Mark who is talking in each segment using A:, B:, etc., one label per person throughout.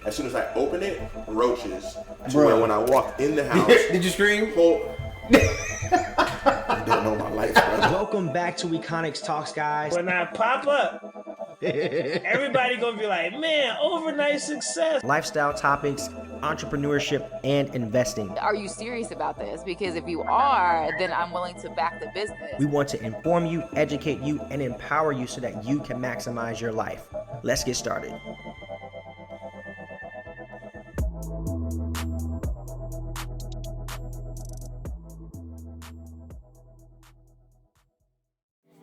A: As soon as I open it, roaches. To where when I walk in the house,
B: did you scream?
A: You don't know my life, bro.
C: Welcome back to Econics Talks, guys.
D: When I pop up, everybody gonna be like, man, overnight success.
C: Lifestyle topics, entrepreneurship, and investing.
E: Are you serious about this? Because if you are, then I'm willing to back the business.
C: We want to inform you, educate you, and empower you so that you can maximize your life. Let's get started.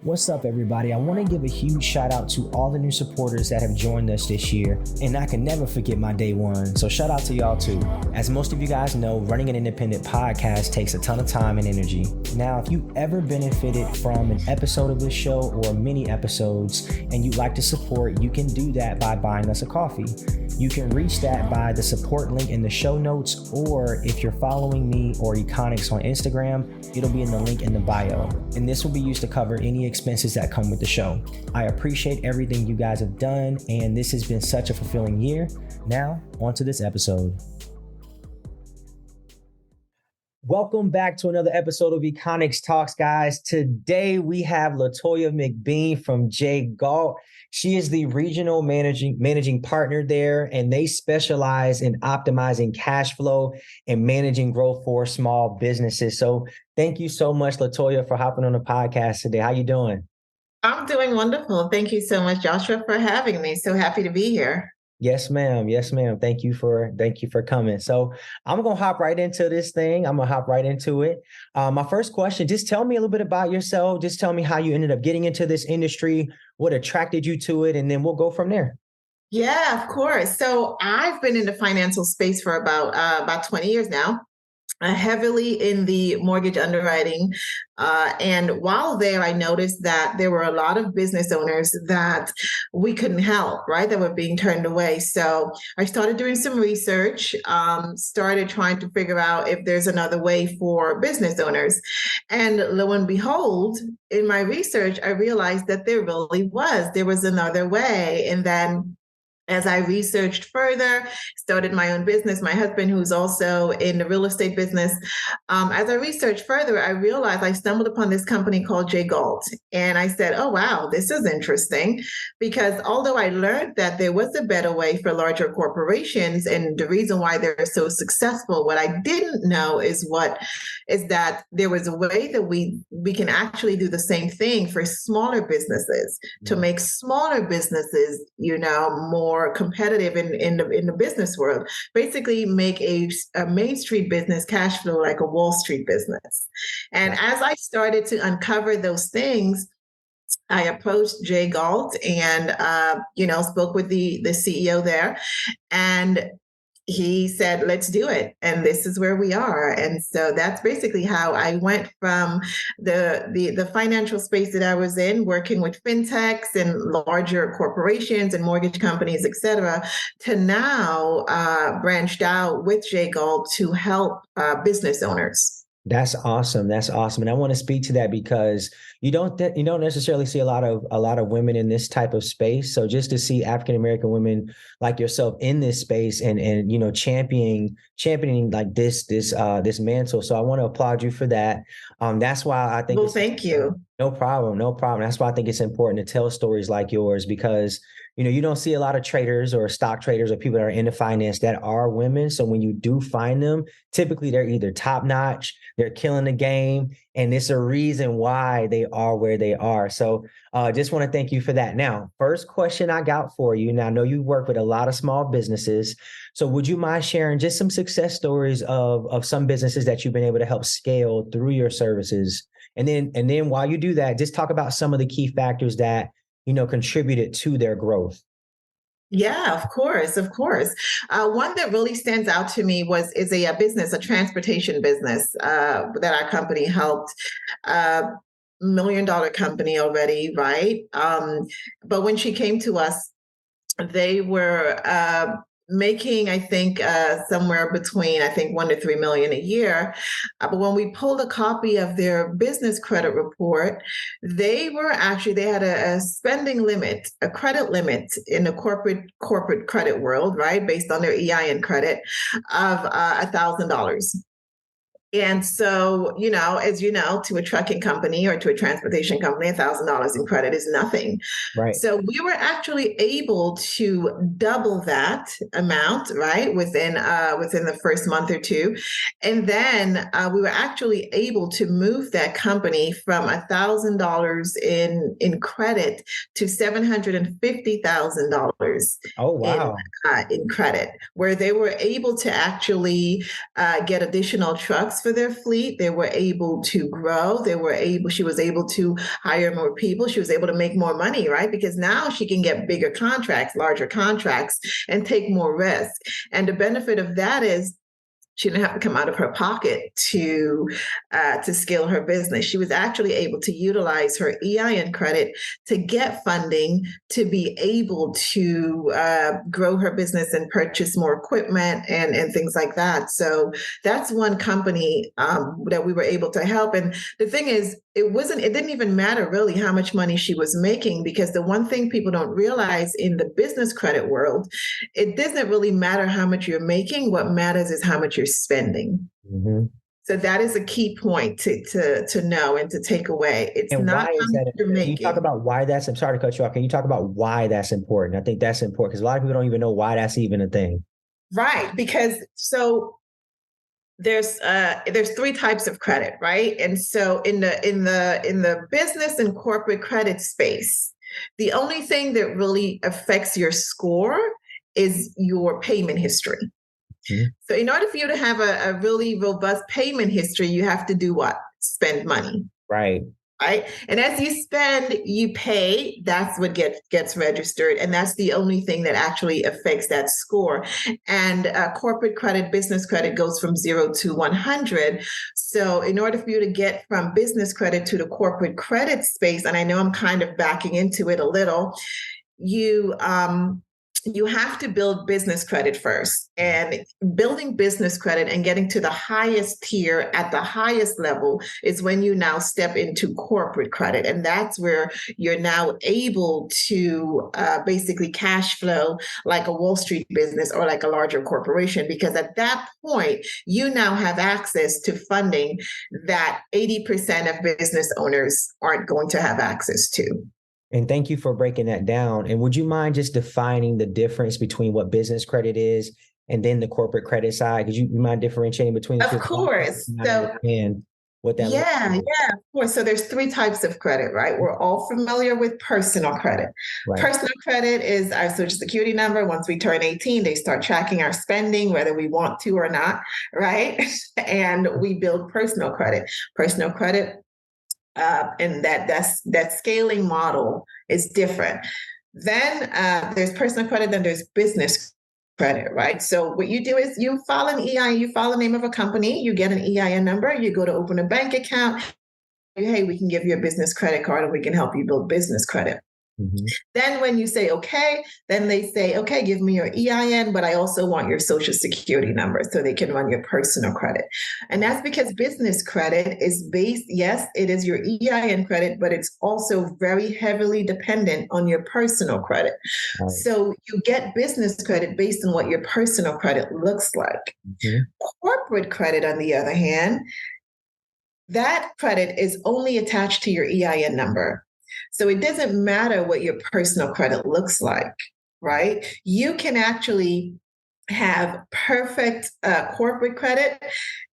C: What's up, everybody? I want to give a huge shout out to all the new supporters that have joined us this year, and I can never forget my day one, so shout out to y'all too. As most of you guys know, running an independent podcast takes a ton of time and energy. Now, if you ever benefited from an episode of this show or many episodes and you'd like to support, you can do that by buying us a coffee. You can reach that by the support link in the show notes, or if you're following me or Econics on Instagram, it'll be in the link in the bio. And this will be used to cover any expenses that come with the show. I appreciate everything you guys have done, and this has been such a fulfilling year. Now, on to this episode. Welcome back to another episode of Econics Talks, guys. Today we have Latoya McBean from Galt. She is the regional managing partner there, and they specialize in optimizing cash flow and managing growth for small businesses. So thank you so much, Latoya, for hopping on the podcast today. How you doing?
F: I'm doing wonderful. Thank you so much, Joshua, for having me. So happy to be here.
C: Yes, ma'am. Yes, ma'am. Thank you for coming. So I'm going to hop right into this thing. I'm going to hop right into it. My first question, just tell me a little bit about yourself. Just tell me how you ended up getting into this industry, what attracted you to it, and then we'll go from there.
F: Yeah, of course. So I've been in the financial space for about 20 years now. Heavily in the mortgage underwriting. And while there, I noticed that there were a lot of business owners that we couldn't help, right? That were being turned away. So I started doing some research, started trying to figure out if there's another way for business owners. And lo and behold, in my research, I realized that there was another way. And then as I researched further, started my own business, my husband, who's also in the real estate business. As I researched further, I realized I stumbled upon this company called Galt. And I said, oh, wow, this is interesting. Because although I learned that there was a better way for larger corporations and the reason why they're so successful, what I didn't know is that there was a way that we can actually do the same thing for smaller businesses to make smaller businesses, more competitive in the business world. Basically make a Main Street business cash flow like a Wall Street business. And as I started to uncover those things, I approached Galt and spoke with the CEO there, and he said, let's do it. And this is where we are. And so that's basically how I went from the financial space that I was in, working with fintechs and larger corporations and mortgage companies, et cetera, to now branched out with Galt to help business owners.
C: That's awesome. That's awesome. And I want to speak to that because you don't necessarily see a lot of women in this type of space. So just to see African-American women like yourself in this space and championing like this mantle. So I want to applaud you for that. That's why I think
F: thank you.
C: No problem. That's why I think it's important to tell stories like yours because you don't see a lot of traders or stock traders or people that are into finance that are women. So when you do find them, typically they're either top notch, they're killing the game, and it's a reason why they are where they are. So just want to thank you for that. Now, first question I got for you. Now, I know you work with a lot of small businesses. So would you mind sharing just some success stories of some businesses that you've been able to help scale through your services? And then while you do that, just talk about some of the key factors that contributed to their growth.
F: Yeah, of course. One that really stands out to me is a transportation business that our company helped. $1 million company already, right? But when she came to us, they were making, I think, somewhere between, I think, 1 to 3 million a year. But when we pulled a copy of their business credit report, they had a spending limit, a credit limit in the corporate credit world, right, based on their EIN credit of $1,000. And so, as you know, to a trucking company or to a transportation company, $1,000 in credit is nothing.
C: Right.
F: So we were actually able to double that amount, right, within the first month or two. And then we were actually able to move that company from $1,000 in credit to $750,000.
C: Oh, wow.
F: In credit, where they were able to actually get additional trucks for their fleet. They were able to grow. She was able to hire more people. She was able to make more money, right? Because now she can get bigger contracts, larger contracts, and take more risk. And the benefit of that is she didn't have to come out of her pocket to scale her business. She was actually able to utilize her EIN credit to get funding to be able to grow her business and purchase more equipment and things like that. So that's one company that we were able to help. And the thing is, it didn't even matter really how much money she was making, because the one thing people don't realize in the business credit world, it doesn't really matter how much you're making. What matters is how much you're spending.
C: Mm-hmm.
F: So that is a key point to know and to take away. It's
C: and
F: not
C: why is that?
F: you're making.
C: Can you talk about why I'm sorry to cut you off. Can you talk about why that's important? I think that's important because a lot of people don't even know why that's even a thing.
F: Right. Because there's 3 types of credit, right? And so in the business and corporate credit space, the only thing that really affects your score is your payment history. Mm-hmm. So in order for you to have a really robust payment history, you have to do what? Spend money.
C: Right.
F: Right. And as you spend, you pay. That's what gets registered. And that's the only thing that actually affects that score. And corporate credit, business credit goes from 0 to 100. So in order for you to get from business credit to the corporate credit space, and I know I'm kind of backing into it a little, you have to build business credit first. And building business credit and getting to the highest tier at the highest level is when you now step into corporate credit. And that's where you're now able to basically cash flow like a Wall Street business or like a larger corporation, because at that point, you now have access to funding that 80% of business owners aren't going to have access to.
C: And thank you for breaking that down. And would you mind just defining the difference between what business credit is and then the corporate credit side? Could you mind differentiating between the two?
F: Of course.
C: And what that looks like?
F: Yeah, of course. So there's 3 types of credit, right? We're all familiar with personal credit. Right. Personal credit is our Social Security number. Once we turn 18, they start tracking our spending, whether we want to or not, right? And we build personal credit. Personal credit, and that scaling model is different. Then there's personal credit, then there's business credit, right? So what you do is you file an EIN, you file the name of a company, you get an EIN number, you go to open a bank account. Hey, we can give you a business credit card and we can help you build business credit. Mm-hmm. Then when you say, okay, then they say, okay, give me your EIN, but I also want your Social Security number so they can run your personal credit. And that's because business credit is based, yes, it is your EIN credit, but it's also very heavily dependent on your personal credit. Right. So you get business credit based on what your personal credit looks like. Mm-hmm. Corporate credit, on the other hand, that credit is only attached to your EIN number. So it doesn't matter what your personal credit looks like, right? You can actually have perfect corporate credit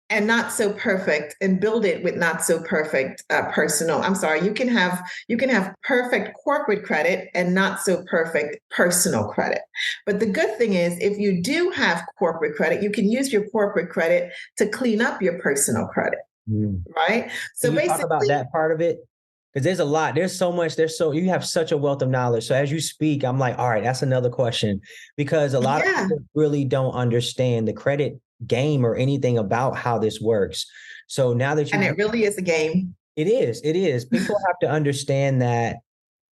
F: and not so perfect, and build it with not so perfect personal. I'm sorry, you can have perfect corporate credit and not so perfect personal credit. But the good thing is, if you do have corporate credit, you can use your corporate credit to clean up your personal credit, right? So
C: can you talk about that part of it? Because there's a lot, you have such a wealth of knowledge. So as you speak, I'm like, all right, that's another question, because a lot of people really don't understand the credit game or anything about how this works. So now that
F: and it really is a game.
C: It is. People have to understand that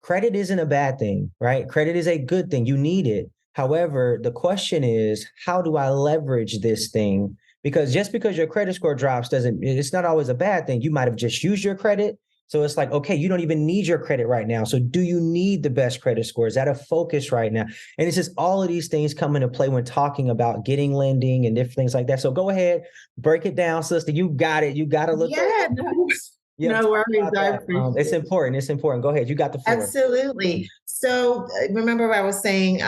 C: credit isn't a bad thing, right? Credit is a good thing. You need it. However, the question is, how do I leverage this thing? Because just because your credit score drops it's not always a bad thing. You might have just used your credit. So it's like, okay, you don't even need your credit right now. So do you need the best credit score? Is that a focus right now? And it's just all of these things come into play when talking about getting lending and different things like that. So go ahead, break it down, sister. You got it. You got to look.
F: Yeah, no worries. I appreciate
C: it's important. It's important. Go ahead. You got the floor.
F: Absolutely. So remember I was saying,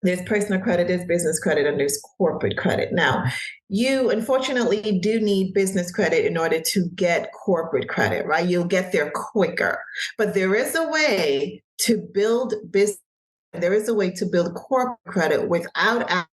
F: there's personal credit, there's business credit, and there's corporate credit. Now, you unfortunately do need business credit in order to get corporate credit, right? You'll get there quicker. But there is a way to build business, there is a way to build corporate credit without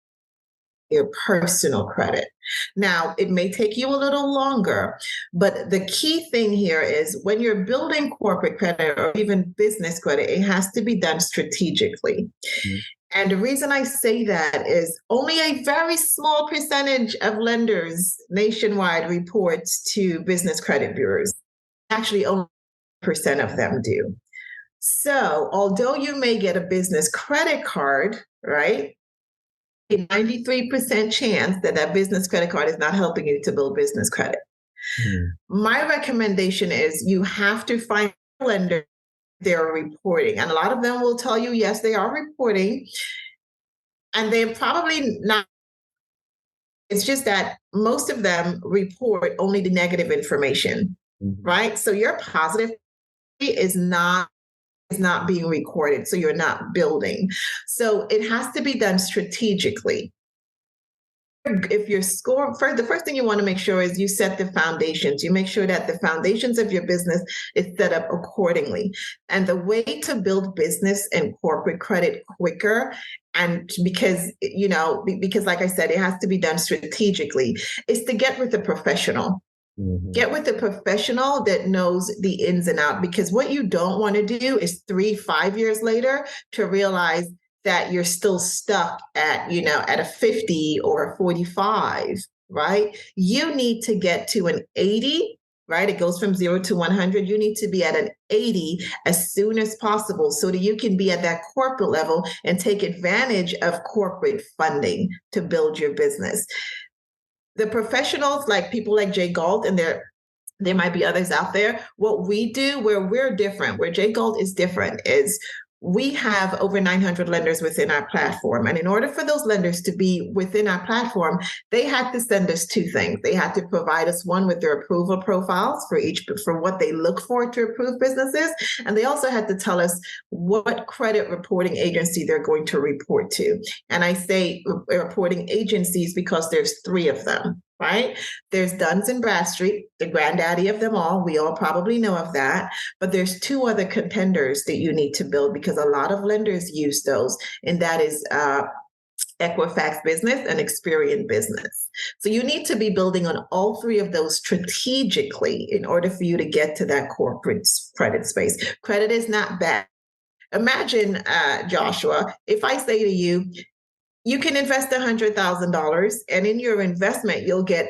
F: your personal credit. Now, it may take you a little longer, but the key thing here is when you're building corporate credit or even business credit, it has to be done strategically. Mm-hmm. And the reason I say that is only a very small percentage of lenders nationwide reports to business credit bureaus. Actually, only 1% of them do. So although you may get a business credit card, right? A 93% chance that that business credit card is not helping you to build business credit. Mm-hmm. My recommendation is you have to find a lender they're reporting. And a lot of them will tell you, yes, they are reporting. And they're probably not. It's just that most of them report only the negative information, right? So your positive is not being recorded. So you're not building. So it has to be done strategically. If your score, the first thing you want to make sure is you set the foundations. You make sure that the foundations of your business is set up accordingly. And the way to build business and corporate credit quicker, and because like I said, it has to be done strategically, is to get with a professional. Mm-hmm. Get with a professional that knows the ins and outs, because what you don't want to do is 3-5 years later to realize that you're still stuck at a 50 or a 45, right? You need to get to an 80, right? It goes from 0 to 100. You need to be at an 80 as soon as possible so that you can be at that corporate level and take advantage of corporate funding to build your business. The professionals, like people like Galt, and there might be others out there, what we do, where we're different, where Galt is different, is we have over 900 lenders within our platform. And in order for those lenders to be within our platform, they had to send us two things. They had to provide us, one, with their approval profiles for what they look for to approve businesses. And they also had to tell us what credit reporting agency they're going to report to. And I say reporting agencies because there's 3 of them. Right? There's Duns and Bradstreet, the granddaddy of them all. We all probably know of that. But there's 2 other contenders that you need to build, because a lot of lenders use those. And that is Equifax Business and Experian Business. So you need to be building on all 3 of those strategically in order for you to get to that corporate credit space. Credit is not bad. Imagine, Joshua, if I say to you, you can invest $100,000, and in your investment, you'll get,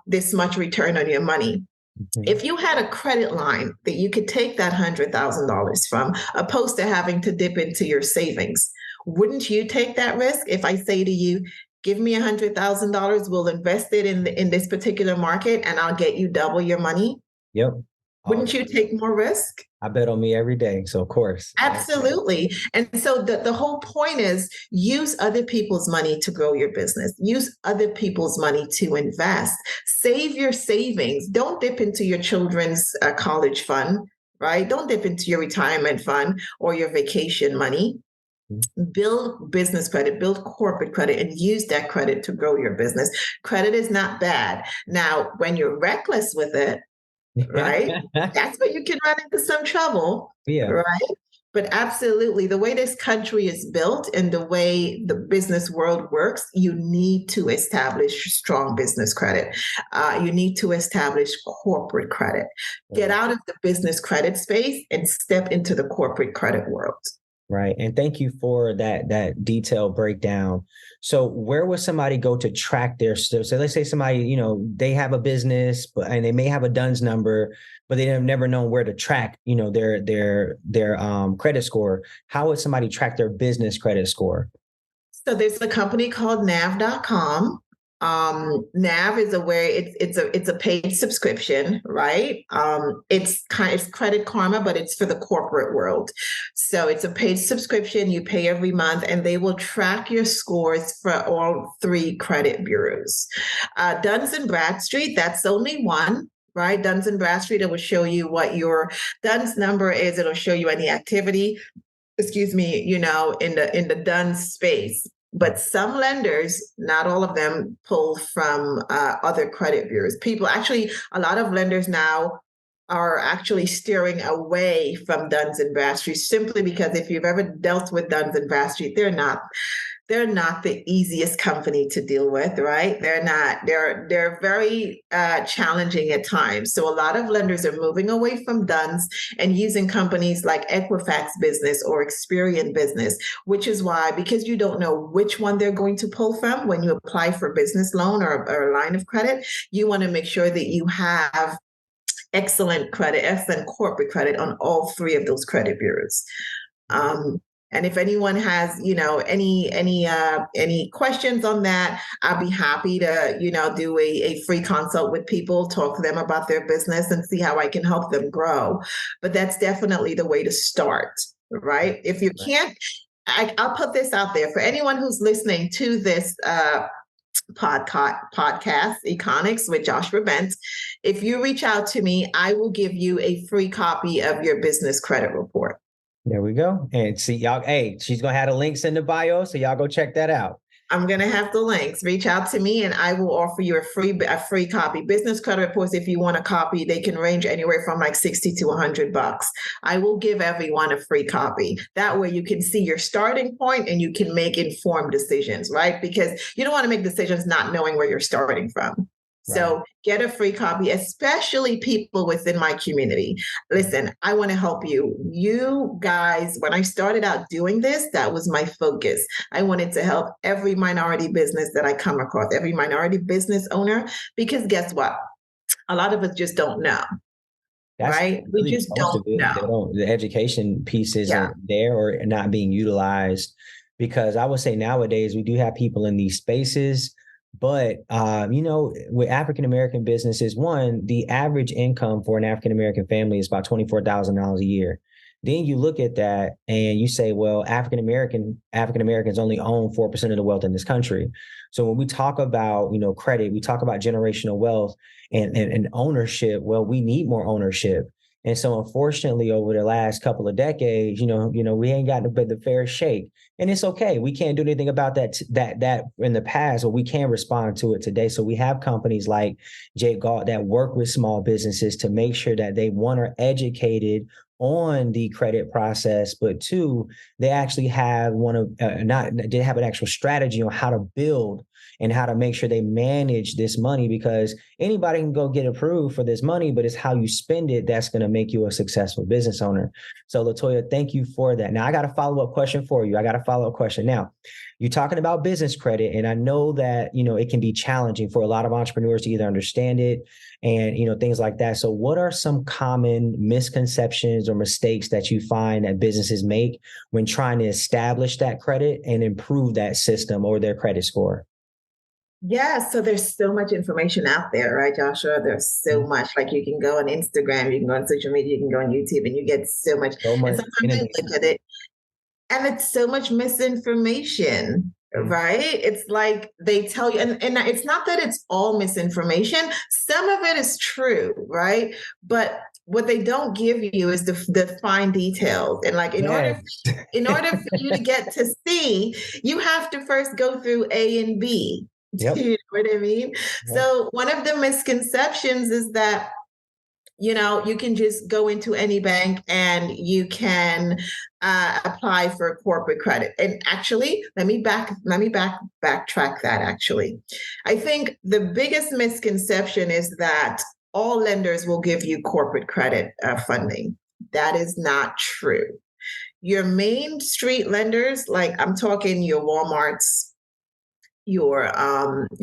F: this much return on your money. Mm-hmm. If you had a credit line that you could take that $100,000 from, opposed to having to dip into your savings, wouldn't you take that risk? If I say to you, give me $100,000, we'll invest it in this particular market, and I'll get you double your money.
C: Yep.
F: Wouldn't you take more risk?
C: I bet on me every day. So of course.
F: Absolutely. And so the whole point is use other people's money to grow your business. Use other people's money to invest. Save your savings. Don't dip into your children's college fund, right? Don't dip into your retirement fund or your vacation money. Build business credit, build corporate credit, and use that credit to grow your business. Credit is not bad. Now, when you're reckless with it, right? That's where you can run into some trouble, right? But absolutely, the way this country is built and the way the business world works, you need to establish strong business credit. You need to establish corporate credit. Get out of the business credit space and step into the corporate credit world.
C: Right. And thank you for that detailed breakdown. So where would somebody go to track their stuff? So let's say somebody, they have a business, and they may have a DUNS number, but they have never known where to track, their credit score. How would somebody track their business credit score?
F: So there's a company called nav.com. Nav is a way it's a paid subscription, right? It's Credit Karma, but it's for the corporate world. So it's a paid subscription. You pay every month, and they will track your scores for all 3 credit bureaus. Duns and Bradstreet, that's only one. Right, Duns and Bradstreet, it will show you what your Duns number is. It'll show you any activity, in the Duns space. But some lenders, not all of them, pull from other credit bureaus. A lot of lenders now are actually steering away from Duns and Bradstreet simply because if you've ever dealt with Duns and Bradstreet, they're not the easiest company to deal with, right? They're very challenging at times. So a lot of lenders are moving away from Duns and using companies like Equifax Business or Experian Business, which is why, because you don't know which one they're going to pull from when you apply for a business loan or a line of credit, you want to make sure that you have excellent corporate credit on all 3 of those credit bureaus. And if anyone has, any questions on that, I'll be happy to, do a free consult with people, talk to them about their business and see how I can help them grow. But that's definitely the way to start, right? If you can't, I'll put this out there for anyone who's listening to this podcast, Econics with Joshua Bent. If you reach out to me, I will give you a free copy of your business credit report.
C: There we go. And see y'all. Hey, she's going to have the links in the bio. So y'all go check that out.
F: I'm going to have the links. Reach out to me and I will offer you a free copy. Business credit reports, if you want a copy, they can range anywhere from like $60 to $100. I will give everyone a free copy. That way you can see your starting point and you can make informed decisions, right? Because you don't want to make decisions not knowing where you're starting from. So get a free copy, especially people within my community. Listen, I want to help you. You guys, when I started out doing this, that was my focus. I wanted to help every minority business that I come across, every minority business owner, because guess what? A lot of us just don't know.
C: That's
F: right?
C: Really
F: we just don't know.
C: The education piece isn't there or not being utilized, because I would say nowadays we do have people in these spaces. But, with African-American businesses, the average income for an African-American family is about $24,000 a year. Then you look at that and you say, well, African-Americans only own 4% of the wealth in this country. So when we talk about, credit, we talk about generational wealth and ownership. Well, we need more ownership. And so unfortunately, over the last couple of decades, we ain't gotten the fair shake. And it's okay. We can't do anything about that in the past, but we can respond to it today. So we have companies like Galt that work with small businesses to make sure that they, one, are educated on the credit process, but 2, they actually have they have an actual strategy on how to build and how to make sure they manage this money, because anybody can go get approved for this money, but it's how you spend it that's going to make you a successful business owner. So Latoya, thank you for that. Now I got a follow-up question for you. Now, you're talking about business credit, and I know that, it can be challenging for a lot of entrepreneurs to either understand it and, things like that. So what are some common misconceptions or mistakes that you find that businesses make when trying to establish that credit and improve that system or their credit score?
F: Yeah, so there's so much information out there, right, Joshua? There's so much. Like, you can go on Instagram, you can go on social media, you can go on YouTube, and you get so much. And sometimes I look at it, and it's so much misinformation, right? It's like they tell you, and it's not that it's all misinformation. Some of it is true, right? But what they don't give you is the fine details. And like, in order for you to get to C, you have to first go through A and B. Yep. You know what I mean? Yep. So one of the misconceptions is that, you can just go into any bank and you can apply for corporate credit. And actually, let me backtrack that. Actually, I think the biggest misconception is that all lenders will give you corporate credit funding. That is not true. Your main street lenders, like I'm talking your Walmarts, your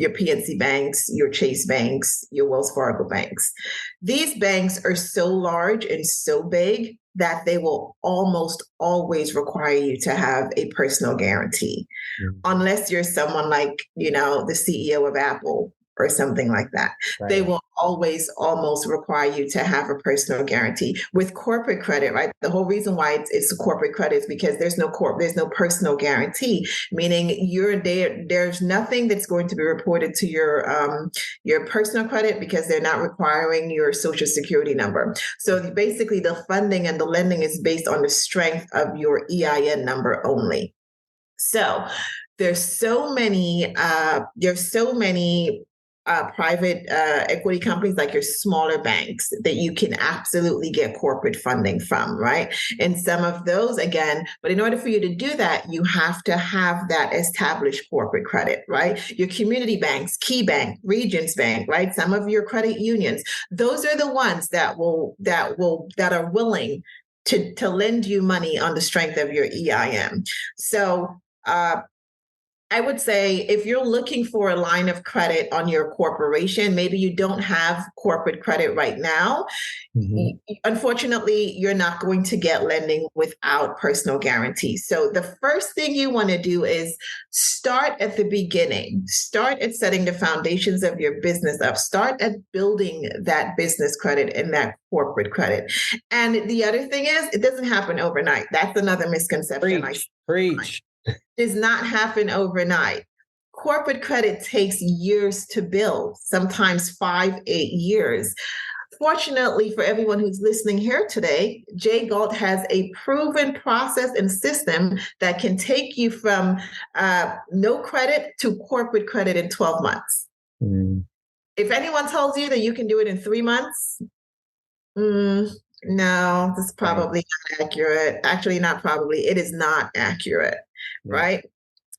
F: PNC banks, your Chase banks, your Wells Fargo banks. These banks are so large and so big that they will almost always require you to have a personal guarantee, unless you're someone like, the CEO of Apple or something like that. Right. They will always almost require you to have a personal guarantee. With corporate credit, right? The whole reason why it's corporate credit is because there's no personal guarantee, meaning you're there. There's nothing that's going to be reported to your personal credit because they're not requiring your social security number. So basically, the funding and the lending is based on the strength of your EIN number only. So there's so many private equity companies, like your smaller banks, that you can absolutely get corporate funding from, right? And some of those, again, but in order for you to do that, you have to have that established corporate credit, right? Your community banks, Key Bank, Regions Bank, right? Some of your credit unions, those are the ones that are willing to lend you money on the strength of your EIN. So, I would say if you're looking for a line of credit on your corporation, maybe you don't have corporate credit right now. Unfortunately, you're not going to get lending without personal guarantee. So the first thing you want to do is start at the beginning. Start at setting the foundations of your business up. Start at building that business credit and that corporate credit. And the other thing is, it doesn't happen overnight. That's another misconception.
C: Preach.
F: Does not happen overnight. Corporate credit takes years to build, sometimes 5-8 years. Fortunately for everyone who's listening here today, J. Galt has a proven process and system that can take you from no credit to corporate credit in 12 months. If anyone tells you that you can do it in 3 months, no, that's probably not accurate. Actually, not probably. It is not accurate, right?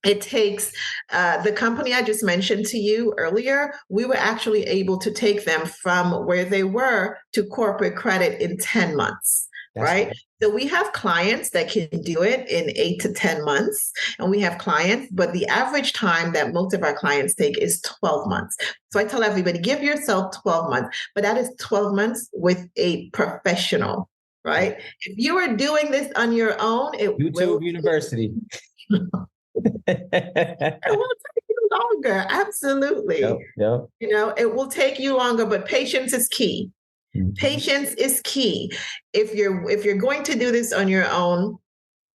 F: It takes the company I just mentioned to you earlier, we were actually able to take them from where they were to corporate credit in 10 months, right? So we have clients that can do it in 8 to 10 months, and we have clients, but the average time that most of our clients take is 12 months. So I tell everybody, give yourself 12 months, but that is 12 months with a professional, right? If you are doing this on your own,
C: YouTube University.
F: It will take you longer. Absolutely.
C: Yep.
F: It will take you longer, but patience is key. Patience is key. If you're going to do this on your own,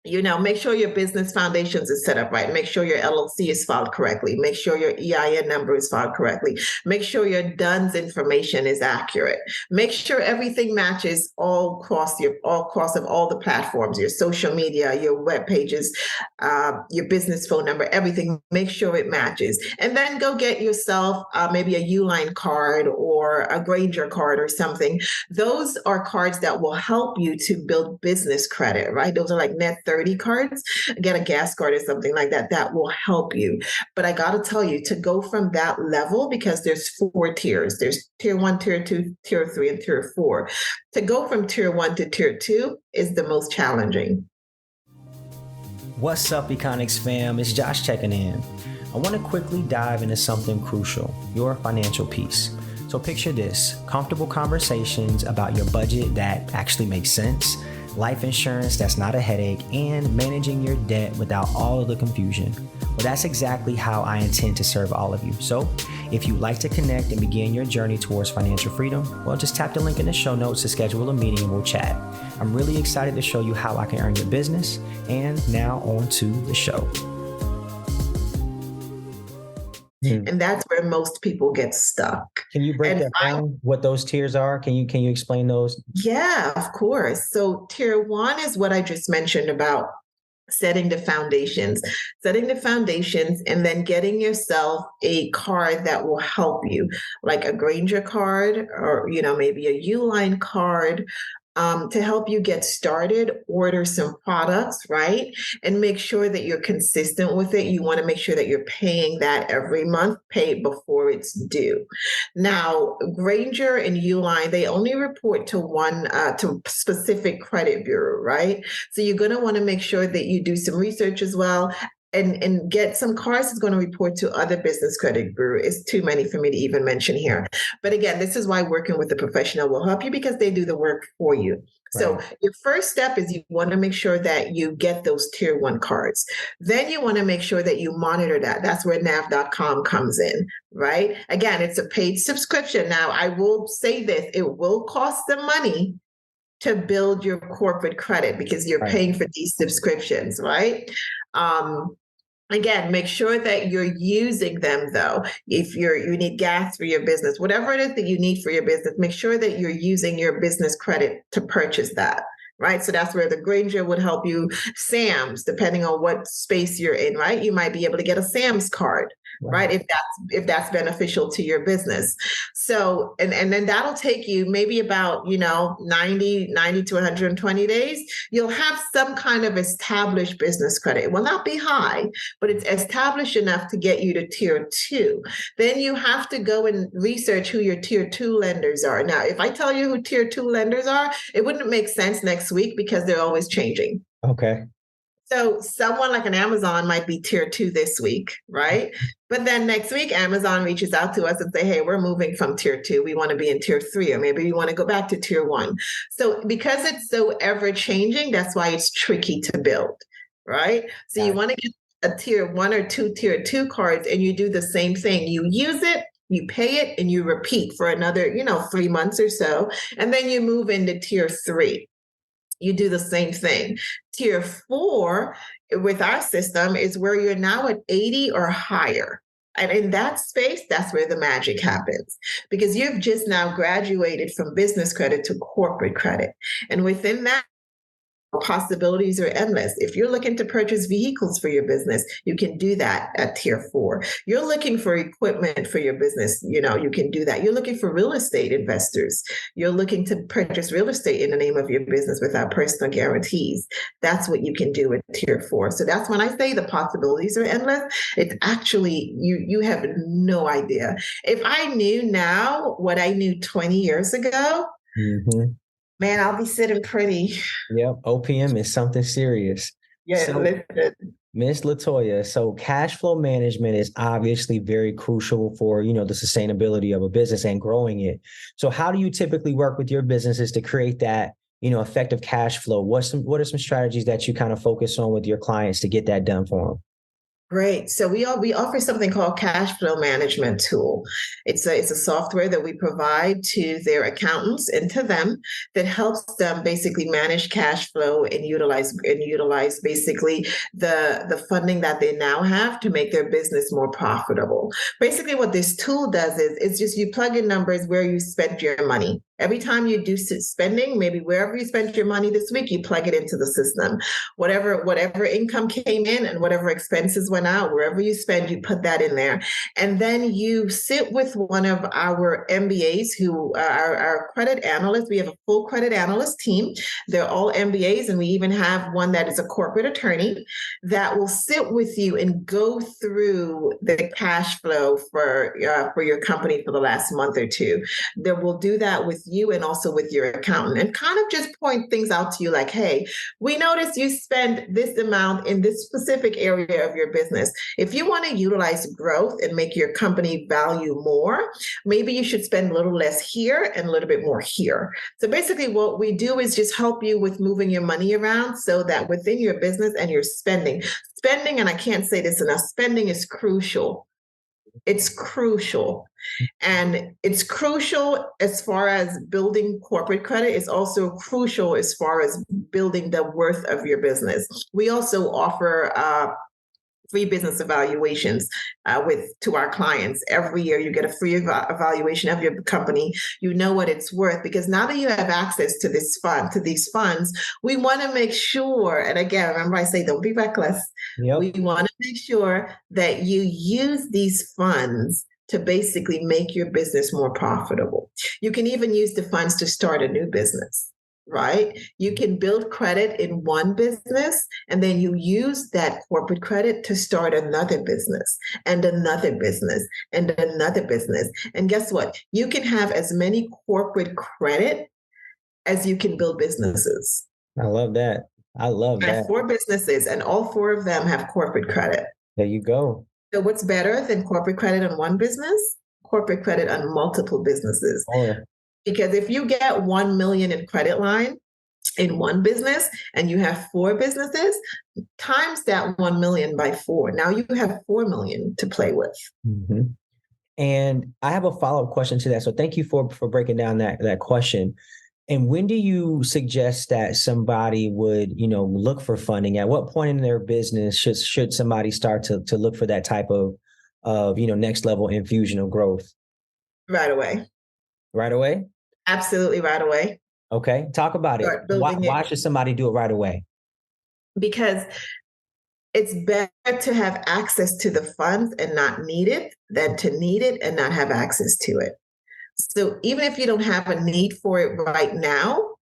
F: make sure your business foundations is set up right. Make sure your LLC is filed correctly. Make sure your EIN number is filed correctly. Make sure your DUNS information is accurate. Make sure everything matches all across of all the platforms, your social media, your web pages, your business phone number, everything. Make sure it matches. And then go get yourself maybe a Uline card or a Granger card or something. Those are cards that will help you to build business credit, right? Those are like net 30 cards, get a gas card or something like that. That will help you. But I got to tell you, to go from that level, because there's 4 tiers. There's tier 1, tier 2, tier 3, and tier 4. To go from tier 1 to tier 2 is the most challenging.
C: What's up, Econics fam? It's Josh checking in. I want to quickly dive into something crucial, your financial peace. So picture this: comfortable conversations about your budget that actually makes sense, life insurance that's not a headache, and managing your debt without all of the confusion. Well, that's exactly how I intend to serve all of you. So if you'd like to connect and begin your journey towards financial freedom, well, just tap the link in the show notes to schedule a meeting and we'll chat. I'm really excited to show you how I can earn your business. And now on to the show.
F: And that's where most people get stuck.
C: Can you break that down, what those tiers are? Can you explain those?
F: Yeah, of course. So tier 1 is what I just mentioned about setting the foundations, and then getting yourself a card that will help you, like a Granger card or, maybe a Uline card. To help you get started, order some products, right? And make sure that you're consistent with it. You want to make sure that you're paying that every month, pay it before it's due. Now, Granger and Uline, they only report to to specific credit bureau, right? So you're going to want to make sure that you do some research as well. and get some cards that's going to report to other business credit bureau. It's too many for me to even mention here. But again, this is why working with a professional will help you, because they do the work for you. So your first step is you want to make sure that you get those tier 1 cards. Then you want to make sure that you monitor that. That's where nav.com comes in, right? Again, it's a paid subscription. Now, I will say this, it will cost them money to build your corporate credit because you're paying for these subscriptions, right? Again, make sure that you're using them though. If you need gas for your business, whatever it is that you need for your business, make sure that you're using your business credit to purchase that. Right. So that's where the Granger would help you. Sam's, depending on what space you're in, right? You might be able to get a Sam's card, right? If that's beneficial to your business. So, and then that'll take you maybe about, 90 to 120 days. You'll have some kind of established business credit. It will not be high, but it's established enough to get you to tier 2. Then you have to go and research who your tier 2 lenders are. Now, if I tell you who tier 2 lenders are, it wouldn't make sense next week because they're always changing.
C: Okay.
F: So someone like an Amazon might be tier 2 this week, right? But then next week, Amazon reaches out to us and say, hey, we're moving from tier 2. We want to be in tier 3, or maybe we want to go back to tier 1. So because it's so ever changing, that's why it's tricky to build, right? So you want to get a tier 1 or 2 tier 2 cards, and you do the same thing. You use it, you pay it, and you repeat for another, 3 months or so. And then you move into tier 3. You do the same thing. Tier 4 with our system is where you're now at 80 or higher. And in that space, that's where the magic happens, because you've just now graduated from business credit to corporate credit. And within that, possibilities are endless. If you're looking to purchase vehicles for your business, you can do that at tier 4. You're looking for equipment for your business, you can do that. You're looking for real estate investors. You're looking to purchase real estate in the name of your business without personal guarantees. That's what you can do at tier 4. So that's when I say the possibilities are endless. It's actually, you have no idea. If I knew now what I knew 20 years ago, man, I'll be sitting pretty.
C: Yep. OPM is something serious.
F: Yeah,
C: so,
F: listen.
C: Ms. Latoya, so cash flow management is obviously very crucial for, the sustainability of a business and growing it. So how do you typically work with your businesses to create that, effective cash flow? What are some strategies that you kind of focus on with your clients to get that done for them?
F: Great. So we offer something called cash flow management tool. It's a software that we provide to their accountants and to them that helps them basically manage cash flow and utilize basically the funding that they now have to make their business more profitable. Basically, what this tool does is it's just you plug in numbers where you spent your money. Every time you do spending, maybe wherever you spent your money this week, you plug it into the system. Whatever income came in and whatever expenses went out, wherever you spend, you put that in there. And then you sit with one of our MBAs who are our credit analysts. We have a full credit analyst team. They're all MBAs, and we even have one that is a corporate attorney that will sit with you and go through the cash flow for your company for the last month or two. They will do that with you and also with your accountant, and kind of just point things out to you like, hey, we noticed you spend this amount in this specific area of your business. If you want to utilize growth and make your company value more, maybe you should spend a little less here and a little bit more here. So basically what we do is just help you with moving your money around so that within your business and your spending, and I can't say this enough, spending is crucial. It's crucial. And it's crucial as far as building corporate credit. It's also crucial as far as building the worth of your business. We also offer free business evaluations to our clients. Every year you get a free evaluation of your company. You know what it's worth, because now that you have access to these funds, we want to make sure, and again, remember I say don't be reckless. Yep. We want to make sure that you use these funds to basically make your business more profitable. You can even use the funds to start a new business. Right? You can build credit in one business, and then you use that corporate credit to start another business and another business and another business. And guess what? You can have as many corporate credit as you can build businesses.
C: I love that. I love
F: I have
C: that.
F: 4 businesses, and all 4 of them have corporate credit.
C: There you go.
F: So what's better than corporate credit on one business? Corporate credit on multiple businesses.
C: Or
F: Because if you get 1 million in credit line in one business and you have 4 businesses, times that 1 million by 4. Now you have 4 million to play with.
C: mm-hmm. And I have a follow-up question to that. So thank you for breaking down that question. And when do you suggest that somebody would, look for funding? At what point in their business should somebody start to look for that type of next level infusion of growth?
F: Right away.
C: Right away?
F: Absolutely right away.
C: Okay. Talk about it. Why should somebody do it right away?
F: Because it's better to have access to the funds and not need it than to need it and not have access to it. So even if you don't have a need for it right now,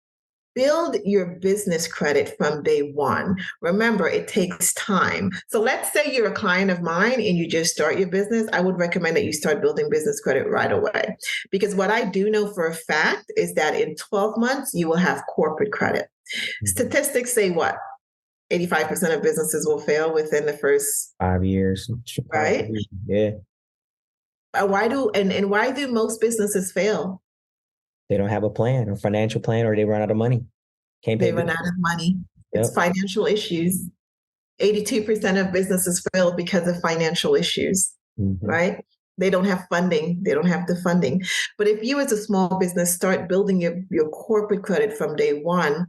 F: build your business credit from day one. Remember, it takes time. So let's say you're a client of mine and you just start your business. I would recommend that you start building business credit right away. Because what I do know for a fact is that in 12 months, you will have corporate credit. Statistics say what? 85% of businesses will fail within the first
C: 5 years.
F: Right?
C: Yeah.
F: Why do most businesses fail?
C: They don't have a plan, or financial plan, or they run out of money.
F: They run out of money. Yep. It's financial issues. 82% of businesses fail because of financial issues, right? They don't have funding. They don't have the funding. But if you as a small business start building your corporate credit from day one,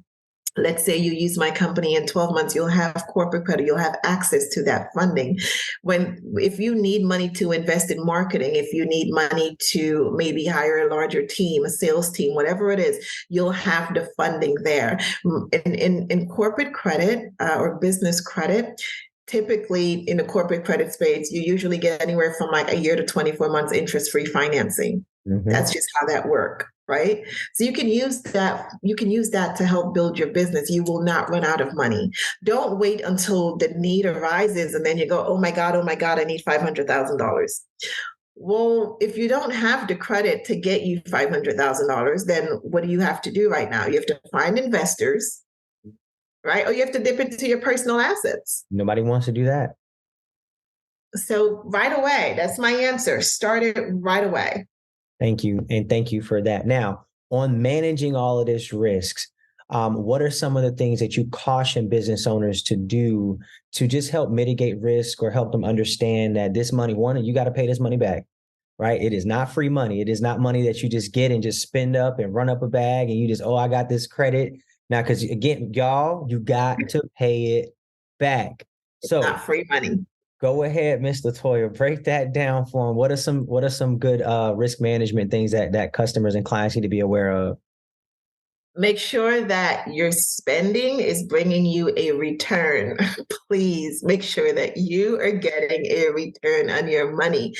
F: let's say you use my company in 12 months, you'll have corporate credit, you'll have access to that funding. If you need money to invest in marketing, if you need money to maybe hire a larger team, a sales team, whatever it is, you'll have the funding there. In corporate credit or business credit, typically in the corporate credit space, you usually get anywhere from like a year to 24 months interest-free financing. That's just how that works. Right? So you can use that to help build your business. You will not run out of money. Don't wait until the need arises and then you go, oh my God, I need $500,000. Well, if you don't have the credit to get you $500,000, then what do you have to do right now? You have to find investors, right? Or you have to dip into your personal assets.
C: Nobody wants to do that.
F: So right away, that's my answer. Start it right away.
C: Thank you. And thank you for that. Now, on managing all of this risks, what are some of the things that you caution business owners to do to just help mitigate risk or help them understand that this money, you got to pay this money back, right? It is not free money. It is not money that you just get and just spend up and run up a bag and you just, I got this credit. Now, because again, y'all, you got to pay it back.
F: It's not free money.
C: Go ahead, Ms. Latoya, break that down for them. What are some good risk management things that customers and clients need to be aware of?
F: Make sure that your spending is bringing you a return. Please make sure that you are getting a return on your money.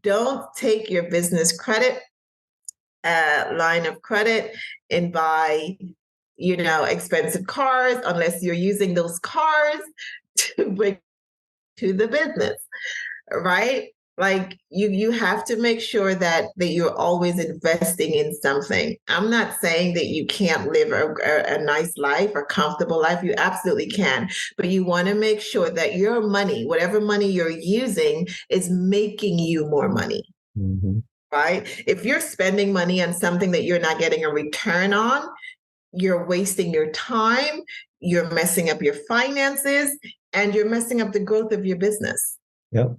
F: Don't take your business credit line of credit and buy, expensive cars unless you're using those cars to bring to the business, right? Like you have to make sure that you're always investing in something. I'm not saying that you can't live a nice life or comfortable life. You absolutely can, but you want to make sure that your money, whatever money you're using, is making you more money, right? If you're spending money on something that you're not getting a return on, you're wasting your time, you're messing up your finances, and you're messing up the growth of your business.
C: Yep.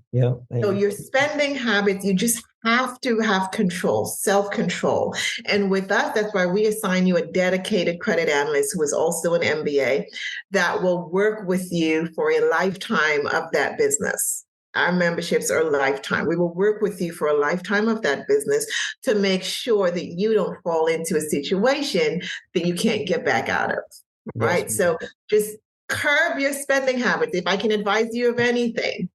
F: So your spending habits, you just have to have control, self-control. And with us, that's why we assign you a dedicated credit analyst who is also an MBA that will work with you for a lifetime of that business. Our memberships are lifetime. We will work with you for a lifetime of that business to make sure that you don't fall into a situation that you can't get back out of, right? Yes. So just curb your spending habits. If I can advise you of anything,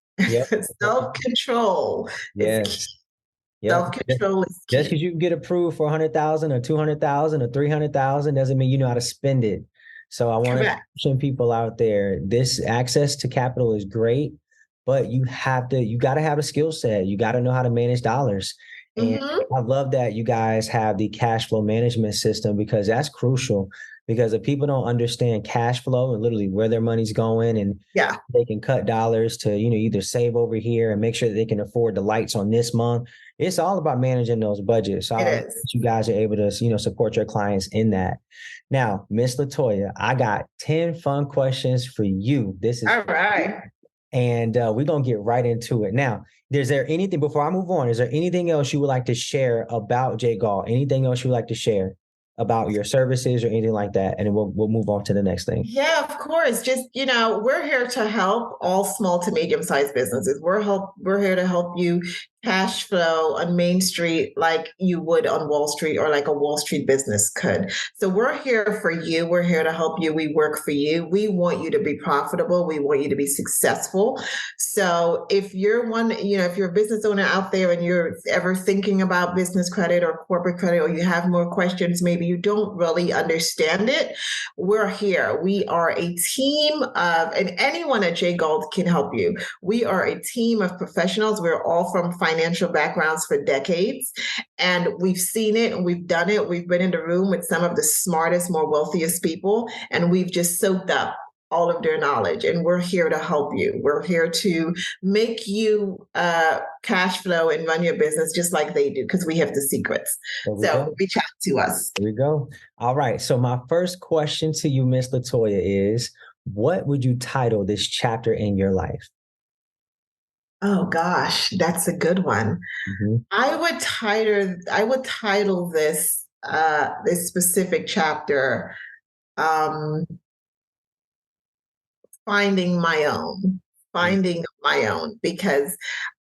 F: self-control.
C: Yes.
F: Self-control is key.
C: Just because you can get approved for $100,000 or $200,000 or $300,000 doesn't mean you know how to spend it. So I want to caution people out there. This access to capital is great, but you got to have a skill set. You got to know how to manage dollars. And I love that you guys have the cash flow management system because that's crucial. because if people don't understand cash flow and literally where their money's going, and
F: Yeah.
C: they can cut dollars to, either save over here and make sure that they can afford the lights on this month. It's all about managing those budgets. So
F: It is.
C: you guys are able to, support your clients in that. Now, Miss Latoya, I got 10 fun questions for you. This is
F: all right.
C: And we're going to get right into it. Now, is there anything, before I move on, is there anything else you would like to share about J. Galt? Anything else you would like to share about your services or anything like that? And then we'll move on to the next thing.
F: Yeah, of course. Just, we're here to help all small to medium-sized businesses. We're here to help you cash flow on Main Street like you would on Wall Street, or like a Wall Street business could. So we're here for you. We're here to help you. We work for you. We want you to be profitable. We want you to be successful. So if you're if you're a business owner out there and you're ever thinking about business credit or corporate credit, or you have more questions, maybe you don't really understand it, we're here. We are a team of, and anyone at J. Galt can help you. We are a team of professionals. We're all from financial backgrounds for decades, and we've seen it and we've done it. We've been in the room with some of the smartest, more wealthiest people, and we've just soaked up all of their knowledge, and we're here to help you. We're here to make you cash flow and run your business just like they do, because we have the secrets. So reach out to us.
C: There we go. All right. So my first question to you, Miss Latoya, is what would you title this chapter in your life?
F: Oh gosh, that's a good one. Mm-hmm. I would title this this specific chapter finding my own, because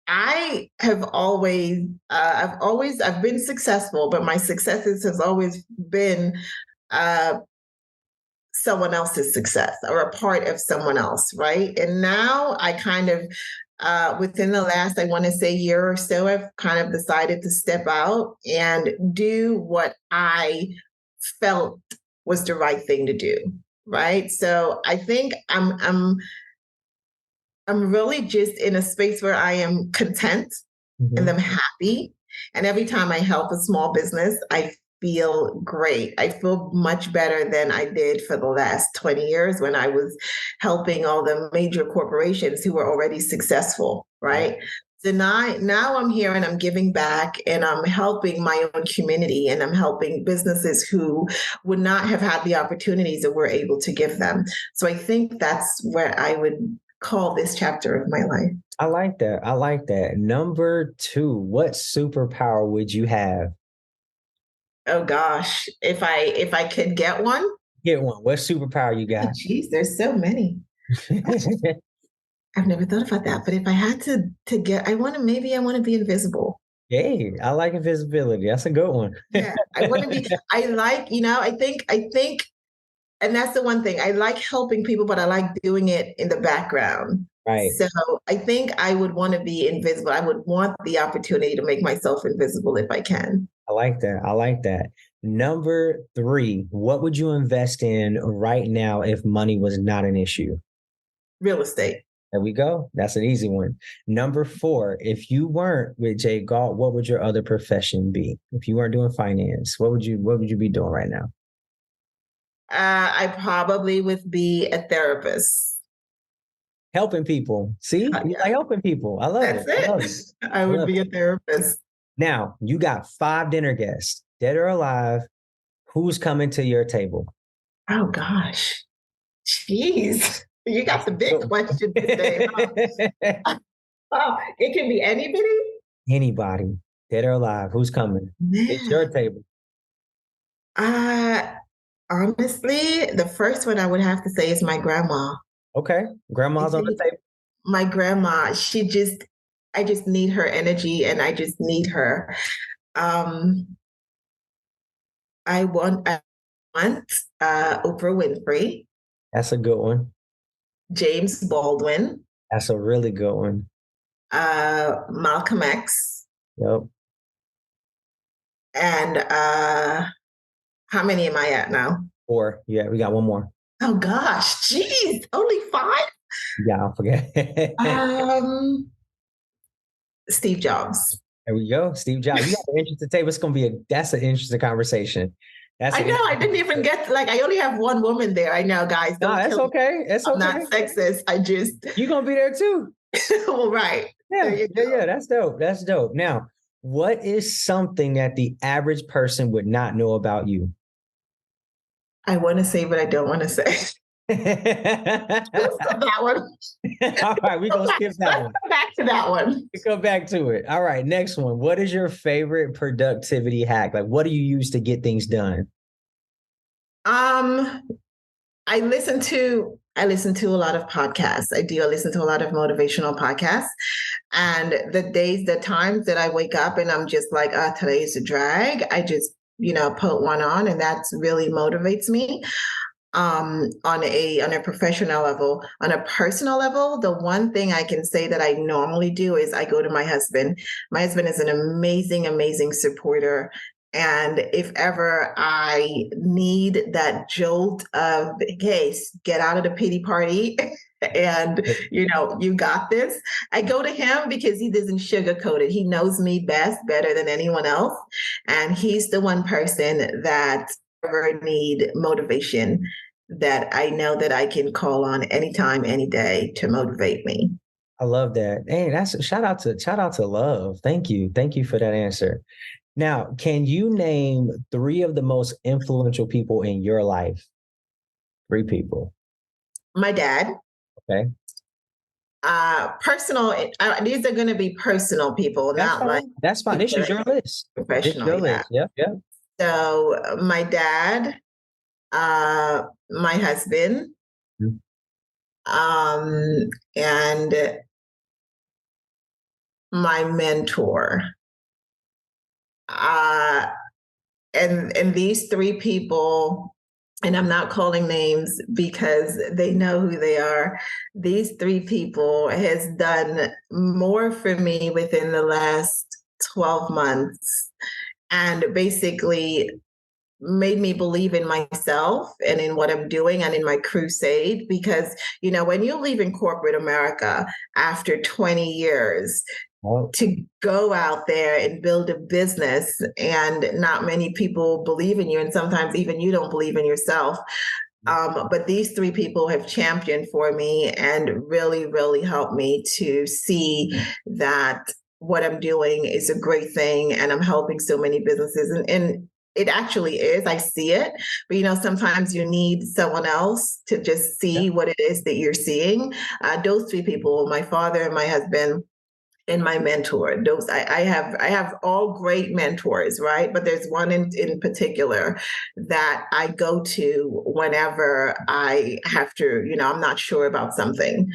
F: I have always I've been successful, but my successes has always been someone else's success, or a part of someone else, right? And now I kind of within the last, I want to say, year or so, I've kind of decided to step out and do what I felt was the right thing to do. Right. So I think I'm really just in a space where I am content, mm-hmm. and I'm happy. And every time I help a small business, I feel great. I feel much better than I did for the last 20 years when I was helping all the major corporations who were already successful. Right. So now I'm here and I'm giving back, and I'm helping my own community, and I'm helping businesses who would not have had the opportunities that we're able to give them. So I think that's where I would call this chapter of my life.
C: I like that. Number 2, what superpower would you have?
F: Oh gosh, if I could get one.
C: Get one. What superpower you got?
F: Geez, there's so many. I've never thought about that, but if I had to get, I want to be invisible.
C: Hey, I like invisibility. That's a good one.
F: Yeah, I want to be. I like, I think, and that's the one thing. I like helping people, but I like doing it in the background.
C: Right.
F: So I think I would want to be invisible. I would want the opportunity to make myself invisible if I can.
C: I like that. Number 3, what would you invest in right now if money was not an issue?
F: Real estate.
C: There we go. That's an easy one. Number 4, if you weren't with J. Galt, what would your other profession be? If you weren't doing finance, what would you be doing right now?
F: I probably would be a therapist.
C: Helping people. See, you like helping people. I love it.
F: I would be a therapist.
C: Now, you got 5 dinner guests, dead or alive. Who's coming to your table?
F: Oh, gosh. Jeez. You got the big question today. Oh, it can be anybody?
C: Anybody, dead or alive. Who's coming? Man. It's your table.
F: Honestly, the first one I would have to say is my grandma.
C: Okay. Grandma's on the table.
F: My grandma, I just need her energy, and I just need her. I want Oprah Winfrey.
C: That's a good one.
F: James Baldwin.
C: That's a really good one.
F: Malcolm X.
C: Yep.
F: And how many am I at now?
C: 4. Yeah, we got one more.
F: Oh gosh, geez, only 5?
C: Yeah, I'll forget.
F: Steve Jobs.
C: There we go. Steve Jobs. You got an interesting table. That's an interesting conversation.
F: I know. I didn't even get I only have one woman there. I know, guys.
C: No, that's okay. It's okay.
F: I'm not sexist. I just
C: You're gonna be there too.
F: well, right.
C: Yeah. That's dope. That's dope. Now, what is something that the average person would not know about you?
F: I want to say, but I don't want to say. That one.
C: All right, we're gonna skip that one.
F: Come back to that one.
C: We come back to it. All right, next one. What is your favorite productivity hack? Like, what do you use to get things done?
F: I listen to a lot of podcasts. I listen to a lot of motivational podcasts. And the times that I wake up and I'm just like, today's a drag, I just, put one on, and that really motivates me. On a professional level. On a personal level, the one thing I can say that I normally do is I go to my husband. My husband is an amazing supporter. And if ever I need that jolt of, hey, get out of the pity party and, you got this, I go to him because he doesn't sugarcoat it. He knows me better than anyone else. And he's the one person that ever need motivation that I know that I can call on anytime, any day to motivate me.
C: I love that. Hey, that's a shout out to Love. Thank you for that answer. Now, can you name 3 of the most influential people in your life? 3 people.
F: My dad.
C: Okay.
F: Personal. These are going to be personal people,
C: That's fine. This is your list.
F: Professional.
C: List. Yep.
F: So my dad, my husband, and my mentor. And these 3 people, and I'm not calling names because they know who they are. These 3 people has done more for me within the last 12 months and basically made me believe in myself and in what I'm doing and in my crusade. Because, when you leave in corporate America after 20 years, to go out there and build a business, and not many people believe in you. And sometimes even you don't believe in yourself. But these 3 people have championed for me and really, really helped me to see that what I'm doing is a great thing. And I'm helping so many businesses. And it actually is. I see it. But, sometimes you need someone else to just see what it is that you're seeing. Those 3 people, my father, my husband, and my mentor. Those I have all great mentors, right? But there's one in particular that I go to whenever I have to, I'm not sure about something.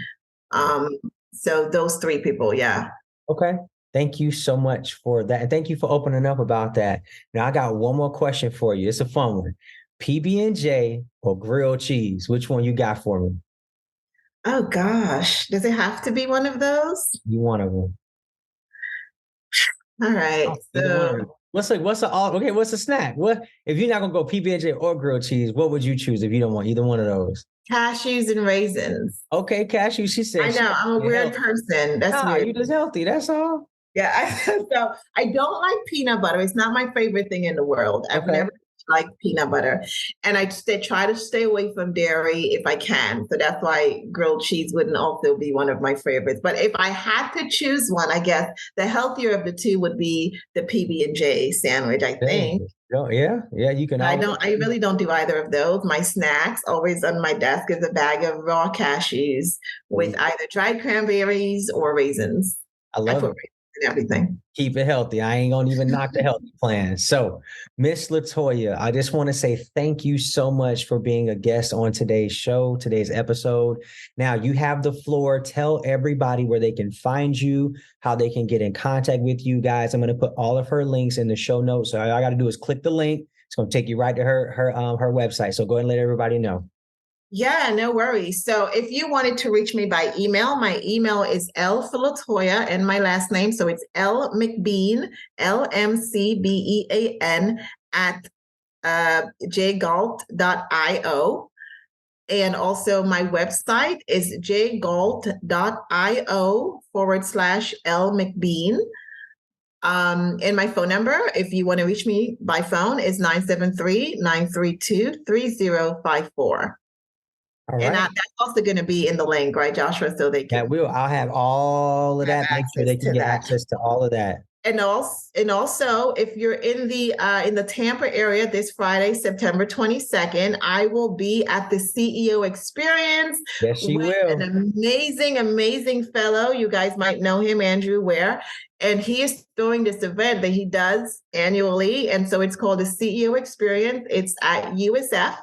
F: So those 3 people, yeah.
C: Okay. Thank you so much for that. And thank you for opening up about that. Now I got one more question for you. It's a fun one. PB&J or grilled cheese? Which one you got for me?
F: Oh gosh. Does it have to be one of those?
C: You one of them.
F: All right. So
C: what's a snack? What if you're not gonna go PB&J or grilled cheese? What would you choose if you don't want either one of those?
F: Cashews and raisins.
C: Okay, cashews. She said.
F: I know I'm a weird person. That's weird.
C: You just healthy. That's all.
F: Yeah. So I don't like peanut butter. It's not my favorite thing in the world. I've never liked peanut butter, and I try to stay away from dairy if I can. So that's why grilled cheese wouldn't also be one of my favorites. But if I had to choose one, I guess the healthier of the 2 would be the PB&J sandwich, I think.
C: Oh, yeah. You can.
F: I really don't do either of those. My snacks always on my desk is a bag of raw cashews with either dried cranberries or raisins.
C: I love it.
F: And everything.
C: Keep it healthy. I ain't gonna even knock the healthy plan. So, Miss Latoya, I just want to say thank you so much for being a guest on today's show, today's episode. Now you have the floor. Tell everybody where they can find you, how they can get in contact with you guys. I'm going to put all of her links in the show notes. So all I got to do is click the link. It's going to take you right to her website. So go ahead and let everybody know.
F: Yeah, no worries. So if you wanted to reach me by email, my email is L for Latoya and my last name. So it's L McBean, LMCBEAN at jgalt.io. And also my website is jgalt.io/L McBean. And my phone number, if you want to reach me by phone, is 973-932-3054.
C: All right.
F: And that's also going to be in the link, right, Joshua? So they can.
C: I'll have all of that. Make sure they can get access to all of that.
F: And also, if you're in the Tampa area this Friday, September 22nd, I will be at the CEO Experience.
C: Yes, she will.
F: An amazing fellow. You guys might know him, Andrew Ware. And he is doing this event that he does annually. And so it's called the CEO Experience. It's at USF.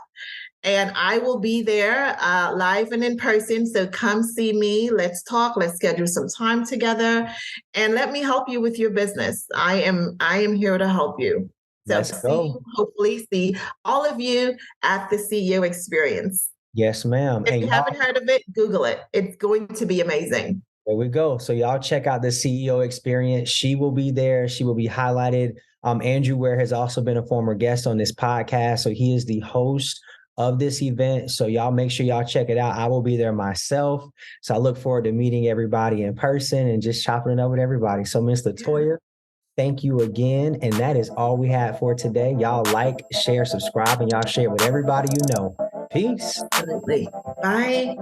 F: And I will be there live and in person. So come see me. Let's talk. Let's schedule some time together, and let me help you with your business. I am here to help you. So hopefully see all of you at the CEO Experience.
C: Yes, ma'am.
F: If you haven't heard of it, Google it. It's going to be amazing.
C: There we go. So y'all check out the CEO Experience. She will be there. She will be highlighted. Andrew Ware has also been a former guest on this podcast. So he is the host of this event. So y'all make sure y'all check it out. I will be there myself. So I look forward to meeting everybody in person and just chopping it up with everybody. So Ms. Latoya, thank you again. And that is all we had for today. Y'all like, share, subscribe, and y'all share it with everybody you know. Peace.
F: Absolutely. Bye.